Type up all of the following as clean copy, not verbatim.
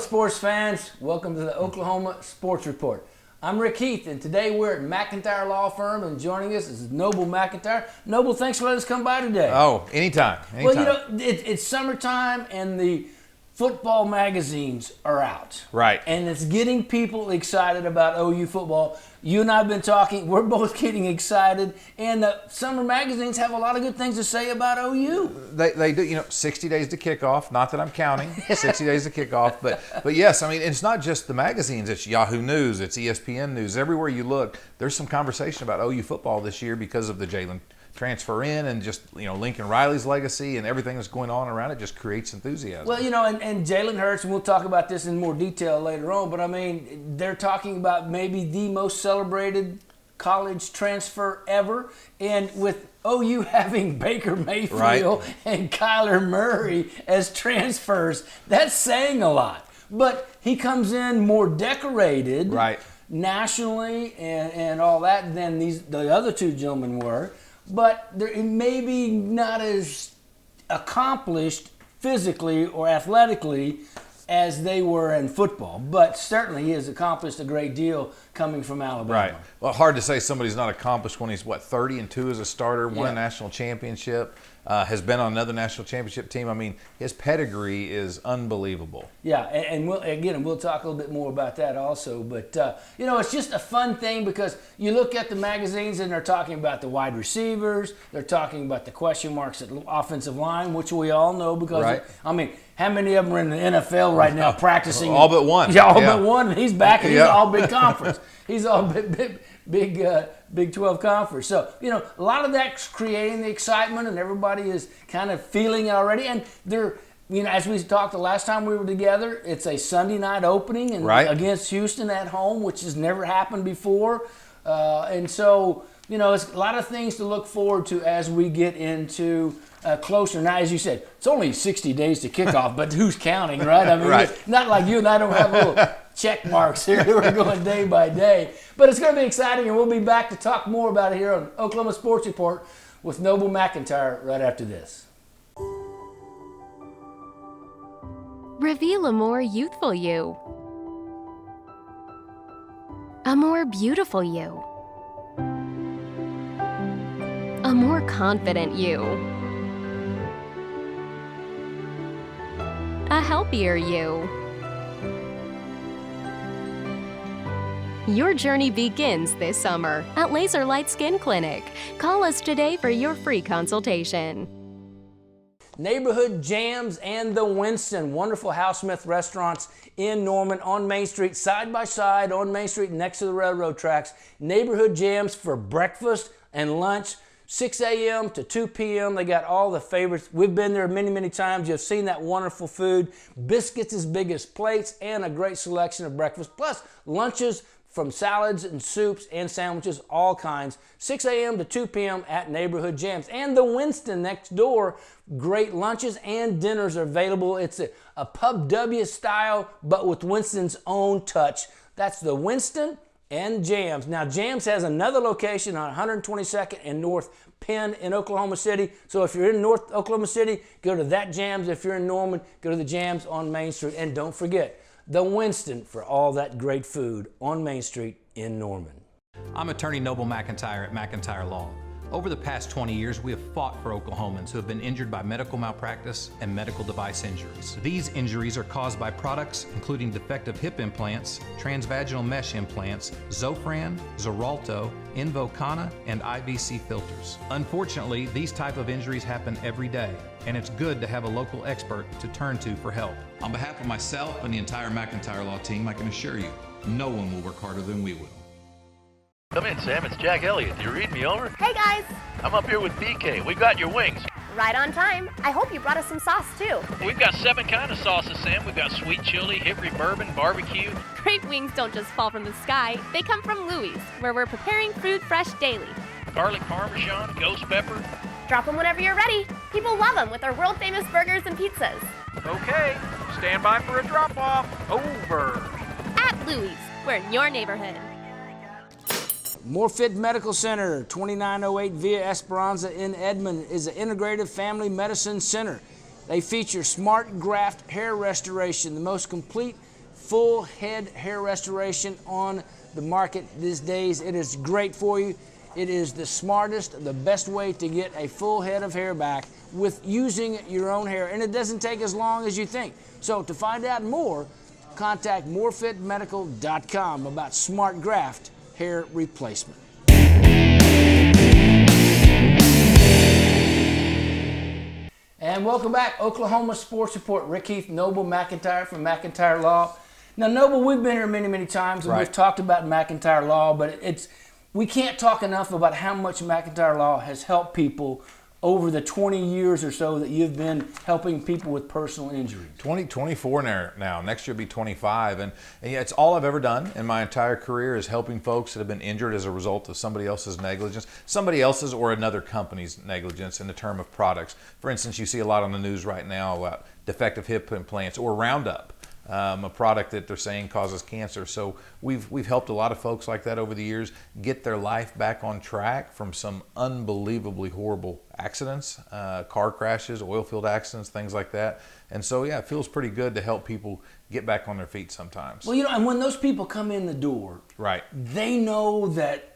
sports fans. Welcome to the Oklahoma Sports Report. I'm Rick Heath, and today we're at McIntyre Law Firm, and joining us is Noble McIntyre. Noble, thanks for letting us come by today. Oh, anytime. Well, you know, it's summertime, and the football magazines are out. Right. And it's getting people excited about OU football. You and I have been talking. We're both getting excited, and the summer magazines have a lot of good things to say about OU. They do, 60 days to kickoff. Not that I'm counting, 60 days to kickoff. But yes, I mean, it's not just the magazines. It's Yahoo News, it's ESPN News. Everywhere you look, there's some conversation about OU football this year because of the Jalen transfer in and just, Lincoln Riley's legacy and everything that's going on around it just creates enthusiasm. Well, and Jalen Hurts, and we'll talk about this in more detail later on, but I mean, they're talking about maybe the most celebrated college transfer ever, and with OU having Baker Mayfield and Kyler Murray as transfers, that's saying a lot. But he comes in more decorated nationally and all that than the other two gentlemen were. But they're maybe not as accomplished physically or athletically as they were in football. But certainly he has accomplished a great deal coming from Alabama. Right. Well, hard to say somebody's not accomplished when he's, 30-2 as a starter, won a national championship, has been on another national championship team. I mean, his pedigree is unbelievable. Yeah, and we'll talk a little bit more about that also. But, it's just a fun thing because you look at the magazines and they're talking about the wide receivers. They're talking about the question marks at offensive line, which we all know because, how many of them are in the NFL right now practicing? All but one. Yeah, all but one. And he's back and he's all big conference. He's all Big 12 conference. So, a lot of that's creating the excitement and everybody is kind of feeling it already. And they're, as we talked the last time we were together, it's a Sunday night opening and against Houston at home, which has never happened before. And so, it's a lot of things to look forward to as we get into closer. Now, as you said, it's only 60 days to kickoff, but who's counting, right? I mean, not like you and I don't have little check marks here. We're going day by day. But it's going to be exciting, and we'll be back to talk more about it here on Oklahoma Sports Report with Noble McIntyre right after this. Reveal a more youthful you. A more beautiful you. A more confident you. A healthier you. Your journey begins this summer at Laser Light Skin Clinic. Call us today for your free consultation. Neighborhood Jams and the Winston, wonderful Hal Smith restaurants in Norman on Main Street, side by side on Main Street next to the railroad tracks. Neighborhood Jams for breakfast and lunch, 6 a.m. to 2 p.m. They got all the favorites. We've been there many, many times. You've seen that wonderful food. Biscuits as big as plates and a great selection of breakfast, plus lunches from salads and soups and sandwiches, all kinds. 6 a.m. to 2 p.m. at Neighborhood Jams. And the Winston next door, great lunches and dinners are available. It's a Pub W style, but with Winston's own touch. That's the Winston and Jams. Now, Jams has another location on 122nd and North Penn in Oklahoma City. So if you're in North Oklahoma City, go to that Jams. If you're in Norman, go to the Jams on Main Street. And don't forget, the Winston for all that great food on Main Street in Norman. I'm attorney Noble McIntyre at McIntyre Law. Over the past 20 years, we have fought for Oklahomans who have been injured by medical malpractice and medical device injuries. These injuries are caused by products including defective hip implants, transvaginal mesh implants, Zofran, Xarelto, Invokana, and IVC filters. Unfortunately, these type of injuries happen every day, and it's good to have a local expert to turn to for help. On behalf of myself and the entire McIntyre Law team, I can assure you, no one will work harder than we will. Come in, Sam. It's Jack Elliott. Do you read me over? Hey, guys. I'm up here with BK. We got your wings. Right on time. I hope you brought us some sauce, too. We've got 7 kinds of sauces, Sam. We've got sweet chili, Hickory bourbon, barbecue. Great wings don't just fall from the sky. They come from Louie's, where we're preparing food fresh daily. Garlic parmesan, ghost pepper. Drop them whenever you're ready. People love them with our world-famous burgers and pizzas. Okay. Stand by for a drop-off. Over. At Louie's, we're in your neighborhood. Morfit Medical Center, 2908 Via Esperanza in Edmond, is an integrative family medicine center. They feature smart graft hair restoration, the most complete full head hair restoration on the market these days. It is great for you. It is the smartest, the best way to get a full head of hair back with using your own hair, and it doesn't take as long as you think. So to find out more, contact morefitmedical.com about Smart Graft hair replacement. And welcome back, Oklahoma Sports Report. Rick Heath, Noble McIntyre from McIntyre Law. Now, Noble, we've been here many, many times, and we've talked about McIntyre Law, but we can't talk enough about how much McIntyre Law has helped people over the 20 years or so that you've been helping people with personal injuries. 24 now. Next year will be 25. And yeah, it's all I've ever done in my entire career is helping folks that have been injured as a result of somebody else's negligence, somebody else's or another company's negligence in the term of products. For instance, you see a lot on the news right now about defective hip implants or Roundup. A product that they're saying causes cancer. So we've helped a lot of folks like that over the years get their life back on track from some unbelievably horrible accidents, car crashes, oil field accidents, things like that. And so, yeah, it feels pretty good to help people get back on their feet sometimes. Well, and when those people come in the door, right, they know that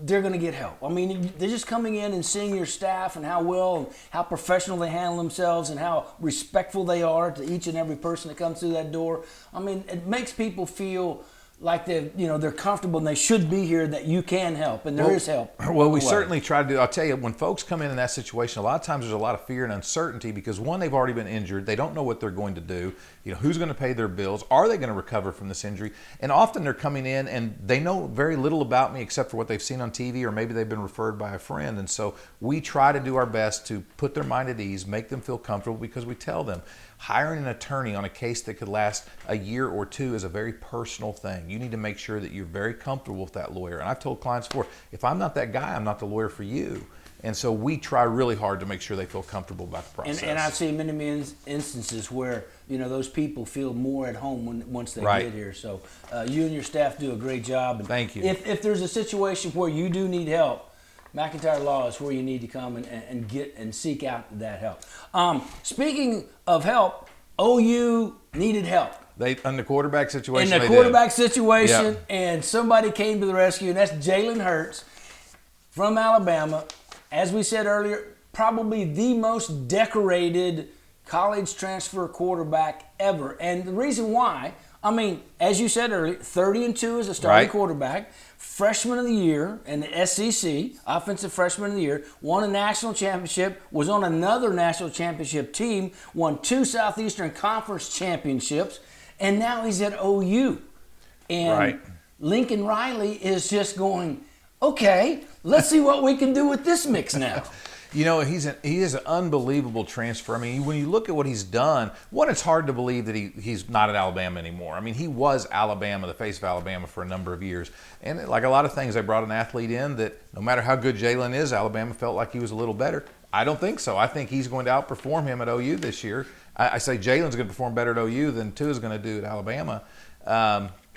they're going to get help. I mean, they're just coming in and seeing your staff and how well and how professional they handle themselves and how respectful they are to each and every person that comes through that door. I mean, it makes people feel like they're comfortable and they should be here, that you can help, and there is help. Well, we certainly try to do. I'll tell you, when folks come in that situation, a lot of times there's a lot of fear and uncertainty because, one, they've already been injured. They don't know what they're going to do. Who's going to pay their bills? Are they going to recover from this injury? And often they're coming in and they know very little about me except for what they've seen on TV, or maybe they've been referred by a friend. And so we try to do our best to put their mind at ease, make them feel comfortable, because we tell them hiring an attorney on a case that could last a year or two is a very personal thing. You need to make sure that you're very comfortable with that lawyer. And I've told clients before, if I'm not that guy, I'm not the lawyer for you. And so we try really hard to make sure they feel comfortable about the process. And I've seen many instances where those people feel more at home once they get here. So you and your staff do a great job. And thank you. If there's a situation where you do need help, McIntyre Law is where you need to come and get and seek out that help. Speaking of help, OU needed help. In the quarterback situation. Yep. And somebody came to the rescue, and that's Jalen Hurts from Alabama. As we said earlier, probably the most decorated college transfer quarterback ever. And the reason why, as you said earlier, 30-2 as a starting quarterback, freshman of the year in the SEC, offensive freshman of the year, won a national championship, was on another national championship team, won 2 Southeastern Conference championships, and now he's at OU. And Lincoln Riley is just going, okay, let's see what we can do with this mix now. He is an unbelievable transfer. I mean, when you look at what he's done, one, it's hard to believe that he's not at Alabama anymore. I mean, he was Alabama, the face of Alabama, for a number of years. And like a lot of things, they brought an athlete in that no matter how good Jalen is, Alabama felt like he was a little better. I don't think so. I think he's going to outperform him at OU this year. I say Jalen's going to perform better at OU than Tua is going to do at Alabama.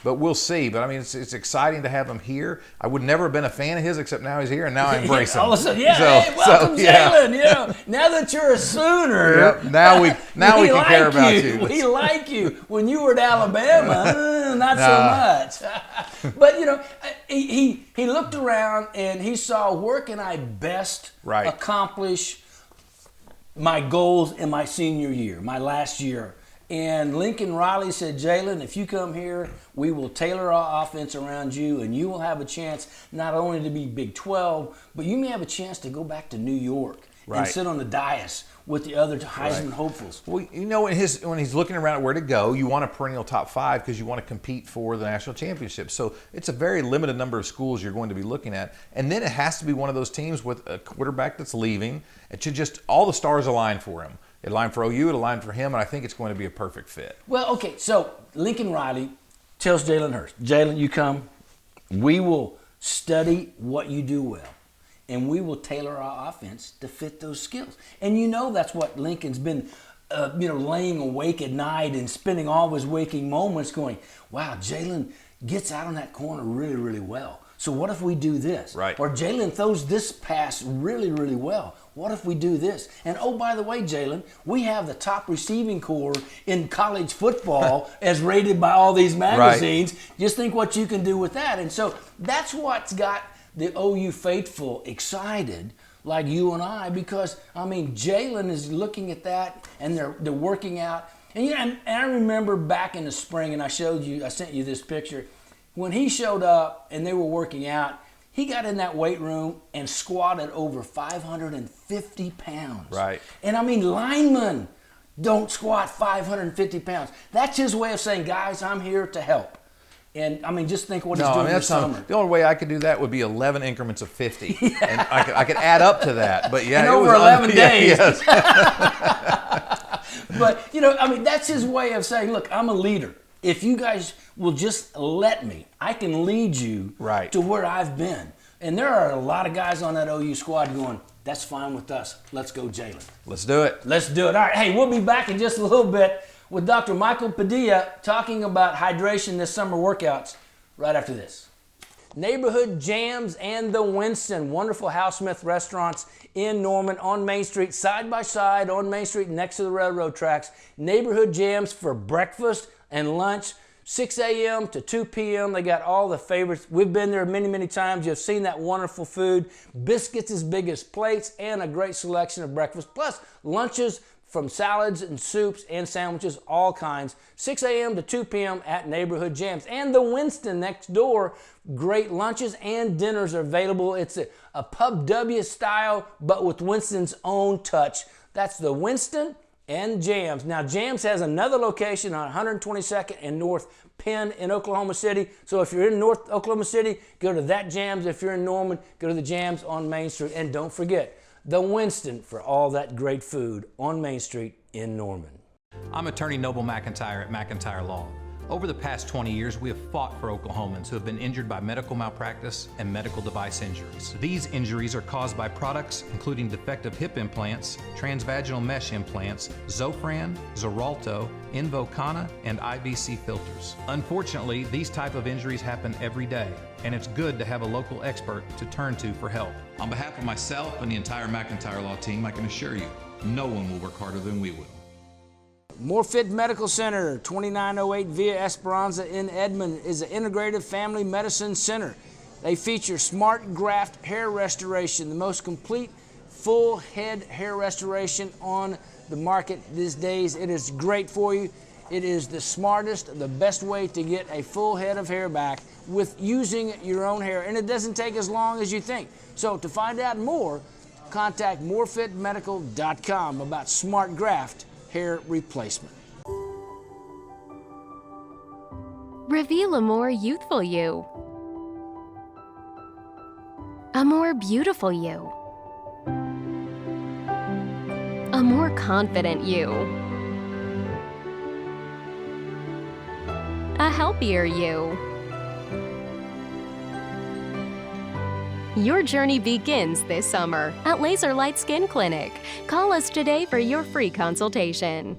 But we'll see. But, it's exciting to have him here. I would never have been a fan of his except now he's here, and now I embrace him. All of a sudden, welcome, Jalen. Now that you're a Sooner, now we can care about you. We like you. When you were at Alabama, not so much. But, he looked around, and he saw, where can I best accomplish my goals in my senior year, my last year. And Lincoln Riley said, Jalen, if you come here, we will tailor our offense around you, and you will have a chance not only to be Big 12, but you may have a chance to go back to New York and sit on the dais with the other Heisman hopefuls. Well, when he's looking around at where to go, you want a perennial top 5 because you want to compete for the national championship. So it's a very limited number of schools you're going to be looking at. And then it has to be one of those teams with a quarterback that's leaving. It should just, all the stars align for him. It aligned for OU, it aligned for him, and I think it's going to be a perfect fit. Well, okay, so Lincoln Riley tells Jalen Hurts, Jalen, you come, we will study what you do well, and we will tailor our offense to fit those skills. And that's what Lincoln's been, laying awake at night and spending all his waking moments going, wow, Jalen gets out on that corner really, really well. So what if we do this? Right. Or Jalen throws this pass really, really well. what if we do this? And oh, by the way, Jalen, we have the top receiving corps in college football as rated by all these magazines. Right. Just think what you can do with that. And so that's what's got the OU faithful excited, like you and I, because, I mean, Jalen is looking at that and they're working out. And, you know, and I remember back in the spring, and I sent you this picture, when he showed up and they were working out, he got in that weight room and squatted over 550 pounds. Right. And I mean, linemen don't squat 550 pounds. That's his way of saying, guys, I'm here to help. And I mean, just think what he's doing this summer. The only way I could do that would be 11 increments of 50. Yeah. And I could add up to that. But yeah, and it over was 11 days. Yes. But, you know, I mean, that's his way of saying, look, I'm a leader. If you guys will just let me, I can lead you to where I've been. And there are a lot of guys on that OU squad going, that's fine with us. Let's go, Jalen. Let's do it. Let's do it. All right, hey, we'll be back in just a little bit with Dr. Michael Padilla talking about hydration this summer workouts right after this. Neighborhood Jams and the Winston, wonderful Hal Smith restaurants in Norman on Main Street, side by side on Main Street next to the railroad tracks. Neighborhood Jams for breakfast and lunch, 6 a.m. to 2 p.m. They got all the favorites. We've been there many, many times. You've seen that wonderful food. Biscuits as big as plates and a great selection of breakfast, plus lunches from salads and soups and sandwiches, all kinds. 6 a.m. to 2 p.m. at Neighborhood Jams. And the Winston next door, great lunches and dinners are available. It's a Pub W style, but with Winston's own touch. That's the Winston and Jams. Now, Jams has another location on 122nd and North Penn in Oklahoma City. So if you're in North Oklahoma City, go to that Jams. If you're in Norman, go to the Jams on Main Street. And don't forget, the Winston for all that great food on Main Street in Norman. I'm attorney Noble McIntyre at McIntyre Law. Over the past 20 years, we have fought for Oklahomans who have been injured by medical malpractice and medical device injuries. These injuries are caused by products including defective hip implants, transvaginal mesh implants, Zofran, Xarelto, Invokana, and IVC filters. Unfortunately, these type of injuries happen every day, and it's good to have a local expert to turn to for help. On behalf of myself and the entire McIntyre Law team, I can assure you, no one will work harder than we will. Morfit Medical Center, 2908 Via Esperanza in Edmond, is an integrative family medicine center. They feature Smart Graft hair restoration, the most complete full head hair restoration on the market these days. It is great for you. It is the smartest, the best way to get a full head of hair back with using your own hair, and it doesn't take as long as you think. So to find out more, contact morfitmedical.com about Smart Graft hair replacement. Reveal a more youthful you. A more beautiful you. A more confident you. A healthier you. Your journey begins this summer at Laser Light Skin Clinic. Call us today for your free consultation.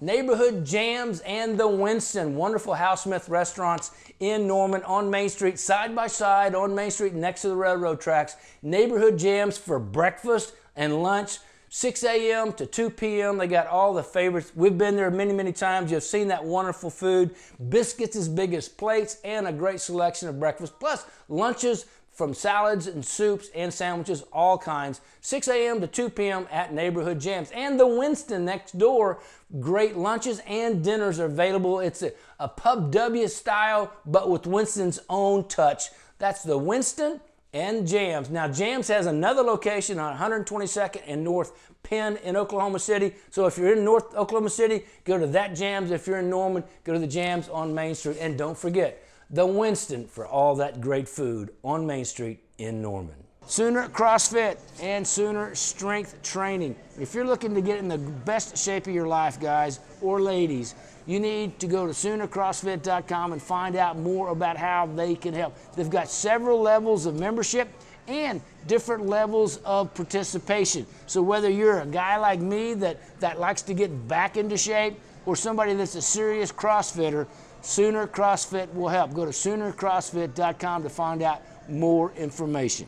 Neighborhood Jams and the Winston, wonderful Hal Smith restaurants in Norman on Main Street, side by side on Main Street next to the railroad tracks. Neighborhood Jams for breakfast and lunch, 6 a.m. to 2 p.m. They got all the favorites. We've been there many, many times. You've seen that wonderful food. Biscuits as big as plates and a great selection of breakfast, plus lunches from salads and soups and sandwiches, all kinds. 6 a.m. to 2 p.m. at Neighborhood Jams. And the Winston next door, great lunches and dinners are available. It's a Pub W style, but with Winston's own touch. That's the Winston and Jams. Now, Jams has another location on 122nd and North Penn in Oklahoma City. So if you're in North Oklahoma City, go to that Jams. If you're in Norman, go to the Jams on Main Street. And don't forget, the Winston for all that great food on Main Street in Norman. Sooner CrossFit and Sooner Strength Training. If you're looking to get in the best shape of your life, guys or ladies, you need to go to SoonerCrossFit.com and find out more about how they can help. They've got several levels of membership and different levels of participation. So whether you're a guy like me that likes to get back into shape, or somebody that's a serious CrossFitter, Sooner CrossFit will help. Go to SoonerCrossFit.com to find out more information.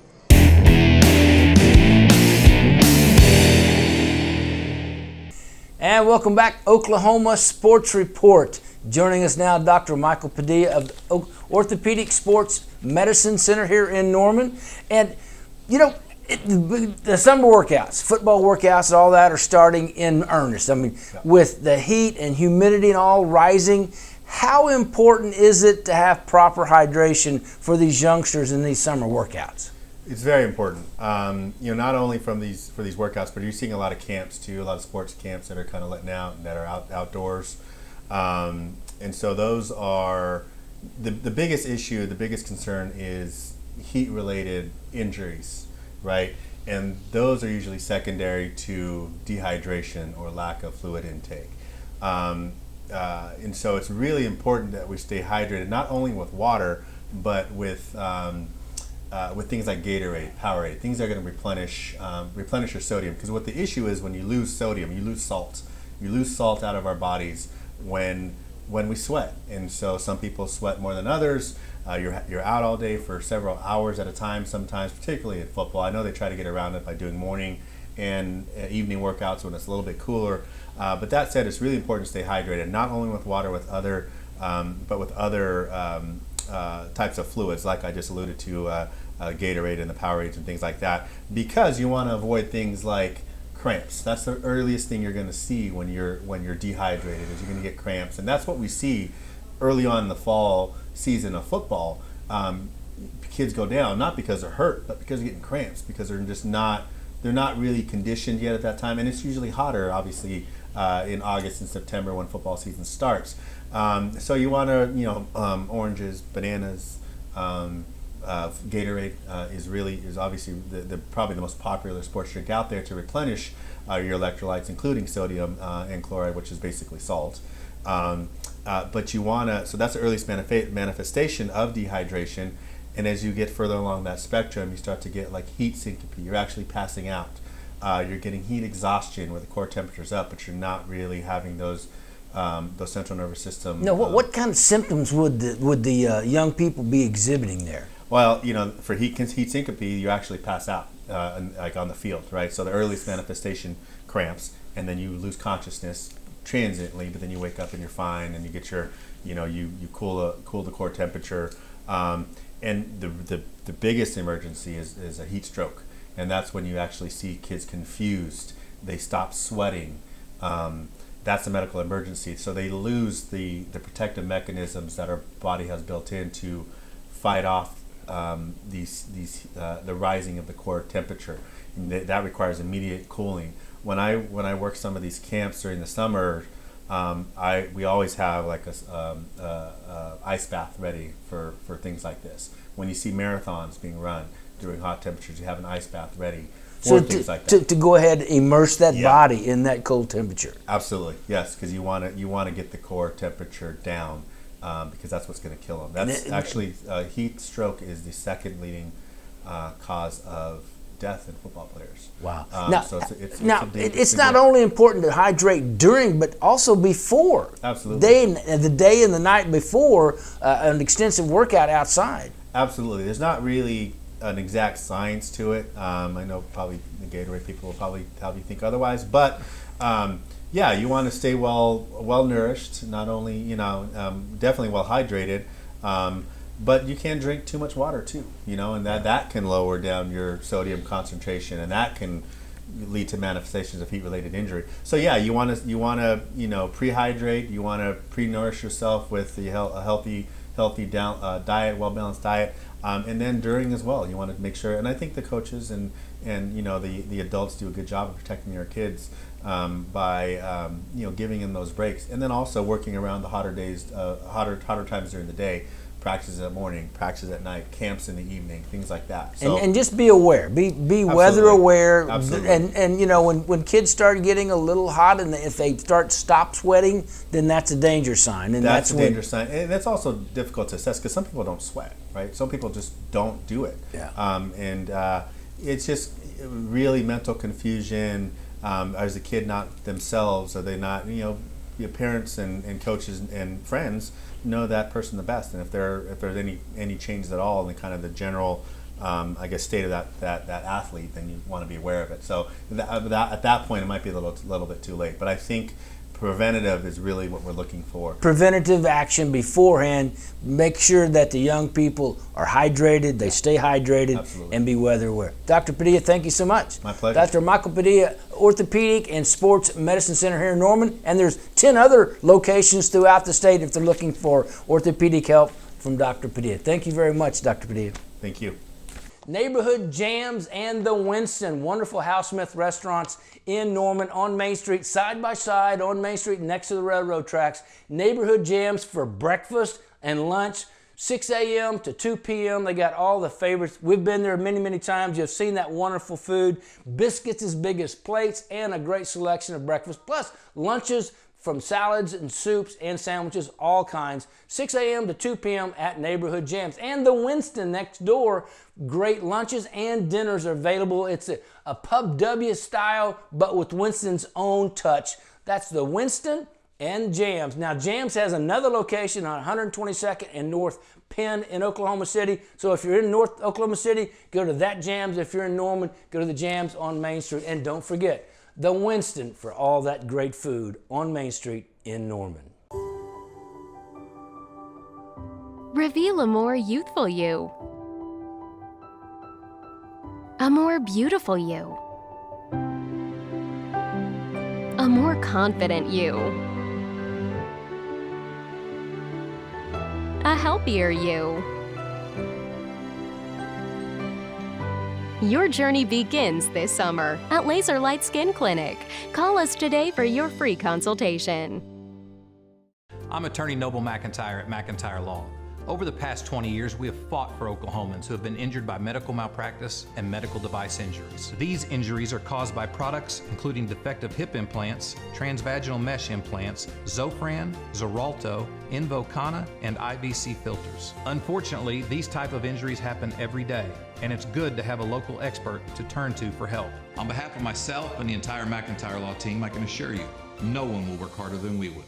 And welcome back, Oklahoma Sports Report. Joining us now, Dr. Michael Padilla of the Orthopedic Sports Medicine Center here in Norman. And, you know, the summer workouts, football workouts, all that are starting in earnest. I mean, with the heat and humidity and all rising, how important is it to have proper hydration for these youngsters in these summer workouts? It's very important. Not only for these workouts, but you're seeing a lot of camps too, a lot of sports camps that are kind of letting out and that are outdoors. And so those are the biggest issue. The biggest concern is heat-related injuries, right? And those are usually secondary to dehydration or lack of fluid intake. And so it's really important that we stay hydrated, not only with water, but with things like Gatorade, Powerade, things that are going to replenish your sodium. Because what the issue is, when you lose sodium, you lose salt. You lose salt out of our bodies when we sweat. And so some people sweat more than others. You're out all day for several hours at a time sometimes, particularly in football. I know they try to get around it by doing morning and evening workouts when it's a little bit cooler. But that said, it's really important to stay hydrated, not only with water, but with other types of fluids, like I just alluded to, Gatorade and the Powerades and things like that, because you want to avoid things like cramps. That's the earliest thing you're going to see when you're dehydrated, is you're going to get cramps, and that's what we see early on in the fall season of football. Kids go down not because they're hurt, but because they're getting cramps, because they're not really conditioned yet at that time, and it's usually hotter, obviously, in August and September when football season starts. So you want to, oranges, bananas, Gatorade is obviously probably the most popular sports drink out there to replenish your electrolytes, including sodium and chloride, which is basically salt. But you want to, so that's the earliest manifestation of dehydration. And as you get further along that spectrum, you start to get like heat syncope. You're actually passing out. You're getting heat exhaustion where the core temperature's up, but you're not really having those central nervous system. No, what kind of symptoms would the young people be exhibiting there? Well, for heat syncope, you actually pass out, like on the field, right? So the earliest manifestation, cramps, and then you lose consciousness transiently, but then you wake up and you're fine, and you get your, you cool the core temperature. And the biggest emergency is a heat stroke, and that's when you actually see kids confused. They stop sweating. That's a medical emergency. So they lose the protective mechanisms that our body has built in to fight off the rising of the core temperature. And that requires immediate cooling. When I work some of these camps during the summer, we always have like a ice bath ready for things like this. When you see marathons being run during hot temperatures, you have an ice bath ready for things like that. To go ahead and immerse that body in that cold temperature. Absolutely, yes, because you want to get the core temperature down, because that's what's going to kill them. That's actually heat stroke is the second leading cause of death in football players. Wow. It's not only important to hydrate during, but also before. Absolutely. The day and the night before an extensive workout outside. Absolutely. There's not really an exact science to it. I know probably the Gatorade people will probably have you think otherwise, but you want to stay well nourished, not only definitely well hydrated. But you can drink too much water too, and that can lower down your sodium concentration, and that can lead to manifestations of heat-related injury. So you want to prehydrate. You want to pre-nourish yourself with a healthy diet, well-balanced diet, and then during as well, you want to make sure. And I think the coaches and the adults do a good job of protecting their kids by giving them those breaks, and then also working around the hotter days, hotter times during the day. Practices at morning, practices at night, camps in the evening, things like that. So, and just be aware, be weather aware. Absolutely. And when kids start getting a little hot and if they stop sweating, then that's a danger sign. And that's a danger sign. And that's also difficult to assess because some people don't sweat, right? Some people just don't do it. Yeah. It's just really mental confusion. Is the kid not themselves? Are they not, your parents and coaches and friends know that person the best, and if there's any changes at all in the kind of the general I guess, state of that athlete, then you want to be aware of it. So at that point, it might be a little bit too late. But I think preventative is really what we're looking for. Preventative action beforehand. Make sure that the young people are hydrated, they stay hydrated, Absolutely. and be weather aware. Dr. Padilla, thank you so much. My pleasure. Dr. Michael Padilla, Orthopedic and Sports Medicine Center here in Norman, and there's 10 other locations throughout the state if they're looking for orthopedic help from Dr. Padilla. Thank you very much, Dr. Padilla. Thank you. Neighborhood Jams and the Winston, wonderful Hal Smith restaurants in Norman on Main Street, side by side on Main Street next to the railroad tracks. Neighborhood Jams for breakfast and lunch, 6 a.m. to 2 p.m. They got all the favorites. We've been there many, many times. You've seen that wonderful food. Biscuits as big as plates and a great selection of breakfast, plus lunches from salads and soups and sandwiches, all kinds. 6 a.m. to 2 p.m. at Neighborhood Jams. And the Winston next door, great lunches and dinners are available. It's a Pub W style, but with Winston's own touch. That's the Winston and Jams. Now, Jams has another location on 122nd and North Penn in Oklahoma City. So if you're in North Oklahoma City, go to that Jams. If you're in Norman, go to the Jams on Main Street. And don't forget, the Winston for all that great food on Main Street in Norman. Reveal a more youthful you. A more beautiful you. A more confident you. A healthier you. Your journey begins this summer at Laser Light Skin Clinic. Call us today for your free consultation. I'm attorney Noble McIntyre at McIntyre Law. Over the past 20 years, we have fought for Oklahomans who have been injured by medical malpractice and medical device injuries. These injuries are caused by products including defective hip implants, transvaginal mesh implants, Zofran, Xarelto, Invokana, and IVC filters. Unfortunately, these type of injuries happen every day, and it's good to have a local expert to turn to for help. On behalf of myself and the entire McIntyre Law team, I can assure you, no one will work harder than we will.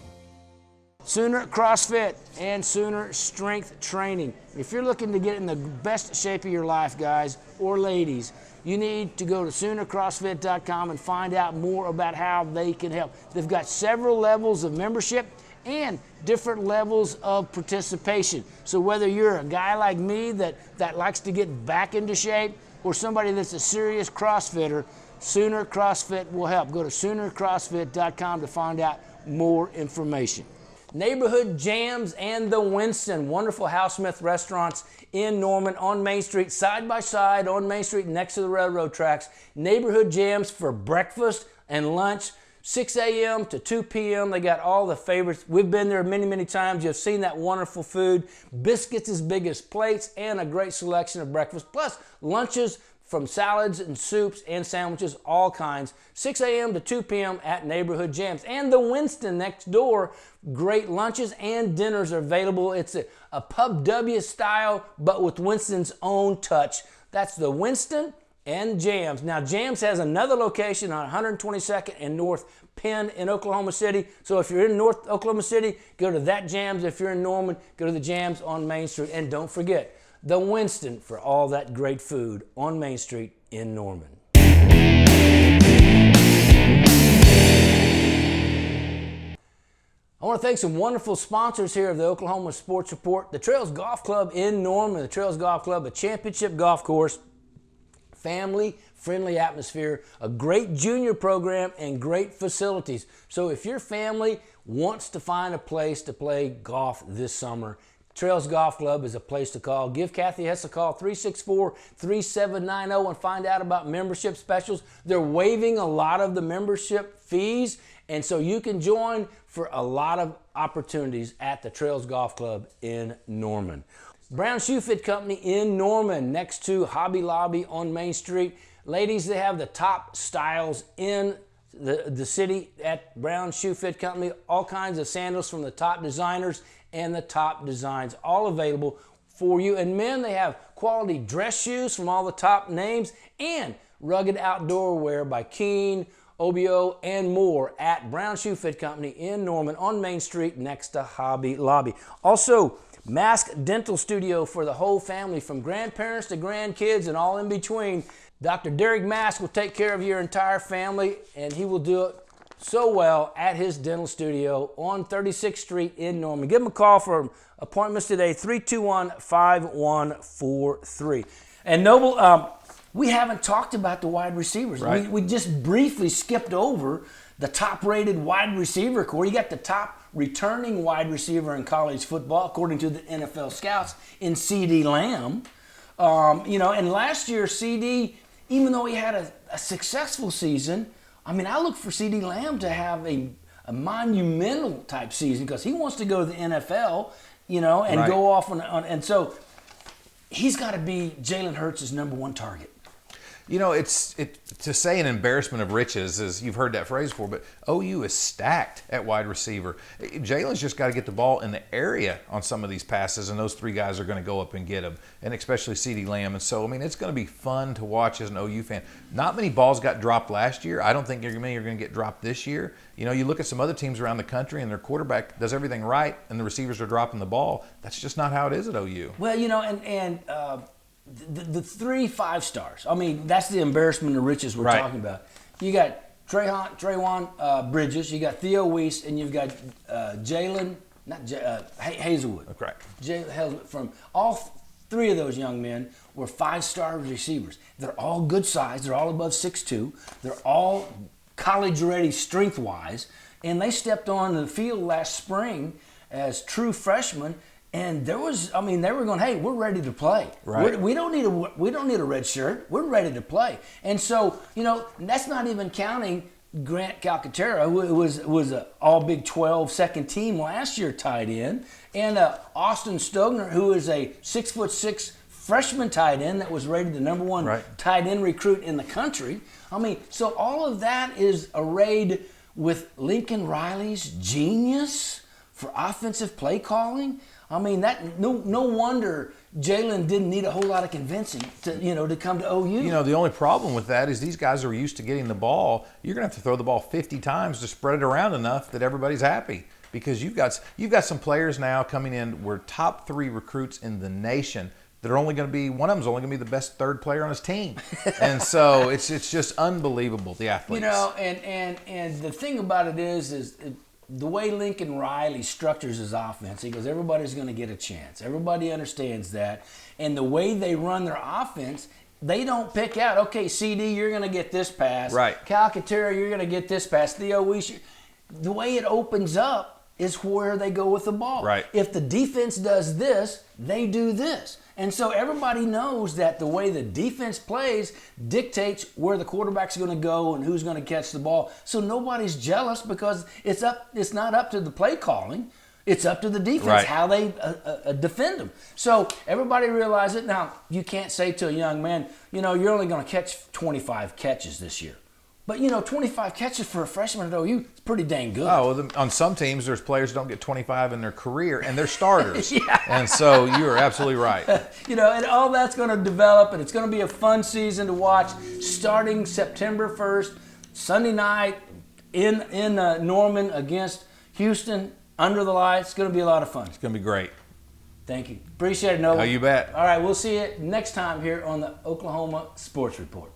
Sooner CrossFit and Sooner Strength Training. If you're looking to get in the best shape of your life, guys or ladies, you need to go to SoonerCrossFit.com and find out more about how they can help. They've got several levels of membership and different levels of participation. So whether you're a guy like me that likes to get back into shape or somebody that's a serious CrossFitter, Sooner CrossFit will help. Go to SoonerCrossFit.com to find out more information. Neighborhood Jams and the Winston, wonderful Hal Smith restaurants in Norman on Main Street, side by side on Main Street next to the railroad tracks. Neighborhood Jams for breakfast and lunch, 6 a.m. to 2 p.m. They got all the favorites. We've been there many, many times. You've seen that wonderful food. Biscuits as big as plates and a great selection of breakfast, plus lunches from salads and soups and sandwiches, all kinds. 6 a.m. to 2 p.m. at Neighborhood Jams. And the Winston next door, great lunches and dinners are available. It's a Pub W style, but with Winston's own touch. That's the Winston and Jams. Now, Jams has another location on 122nd and North Penn in Oklahoma City. So if you're in North Oklahoma City, go to that Jams. If you're in Norman, go to the Jams on Main Street. And don't forget, the Winston for all that great food on Main Street in Norman. I want to thank some wonderful sponsors here of the Oklahoma Sports Report. The Trails Golf Club in Norman. The Trails Golf Club, a championship golf course, family-friendly atmosphere, a great junior program, and great facilities. So if your family wants to find a place to play golf this summer, Trails Golf Club is a place to call. Give Kathy Hess a call, 364-3790, and find out about membership specials. They're waiving a lot of the membership fees, and so you can join for a lot of opportunities at the Trails Golf Club in Norman. Brown Shoe Fit Company in Norman, next to Hobby Lobby on Main Street. Ladies, they have the top styles in the city at Brown Shoe Fit Company. All kinds of sandals from the top designers and the top designs, all available for you. And men, they have quality dress shoes from all the top names and rugged outdoor wear by Keen, OBO, and more at Brown Shoe Fit Company in Norman on Main Street next to Hobby Lobby. Also, Mask Dental Studio for the whole family, from grandparents to grandkids and all in between. Dr. Derek Mask will take care of your entire family, and he will do it so well at his dental studio on 36th Street in Norman. Give him a call for appointments today, 321-5143. And Noble, we haven't talked about the wide receivers. Right. We just briefly skipped over the top-rated wide receiver core. You got the top returning wide receiver in college football, according to the NFL scouts, in CeeDee Lamb. And last year, CeeDee, even though he had a successful season, I look for CeeDee Lamb to have a monumental type season because he wants to go to the NFL, and Right. go off and so he's got to be Jalen Hurts' number one target. It's to say an embarrassment of riches, is you've heard that phrase before, but OU is stacked at wide receiver. Jalen's just got to get the ball in the area on some of these passes, and those three guys are going to go up and get him, and especially CeeDee Lamb. And so, it's going to be fun to watch as an OU fan. Not many balls got dropped last year. I don't think many are going to get dropped this year. You look at some other teams around the country, and their quarterback does everything right, and the receivers are dropping the ball. That's just not how it is at OU. Well, the 3 5-stars. That's the embarrassment of riches we're Right. talking about. You got Trayvon Bridges, you got Theo Weiss, and you've got Jalen, Hazelwood. Correct. Hazelwood. From all three of those young men were 5-star receivers. They're all good size. They're all above 6'2". They're all college-ready strength-wise, and they stepped on the field last spring as true freshmen. And they were going, hey, we're ready to play. Right. We don't need a red shirt. We're ready to play. And so, that's not even counting Grant Calcaterra, who was an all Big 12 second team last year tight end, and Austin Stogner, who is a 6'6" freshman tight end that was rated the number one Right. tight end recruit in the country. So all of that is arrayed with Lincoln Riley's genius for offensive play calling. That no wonder Jalen didn't need a whole lot of convincing to come to OU. The only problem with that is these guys are used to getting the ball. You're going to have to throw the ball 50 times to spread it around enough that everybody's happy, because you've got some players now coming in. We're top 3 recruits in the nation that are only going to be, one of them's only going to be the best third player on his team. And so it's just unbelievable, the athletes. And the thing about it is the way Lincoln Riley structures his offense, he goes, everybody's going to get a chance. Everybody understands that. And the way they run their offense, they don't pick out, okay, CD, you're going to get this pass. Right. Calcaterra, you're going to get this pass. Theo Weiss, the way it opens up is where they go with the ball. Right. If the defense does this, they do this. And so everybody knows that the way the defense plays dictates where the quarterback's going to go and who's going to catch the ball. So nobody's jealous because it's not up to the play calling. It's up to the defense, Right. how they defend them. So everybody realizes it. Now, you can't say to a young man, you're only going to catch 25 catches this year. But, 25 catches for a freshman at OU is pretty dang good. Oh, well, on some teams, there's players who don't get 25 in their career, and they're starters. Yeah. And so you're absolutely right. And all that's going to develop, and it's going to be a fun season to watch starting September 1st, Sunday night in Norman against Houston under the lights. It's going to be a lot of fun. It's going to be great. Thank you. Appreciate it, Noah. Oh, you bet. All right, we'll see you next time here on the Oklahoma Sports Report.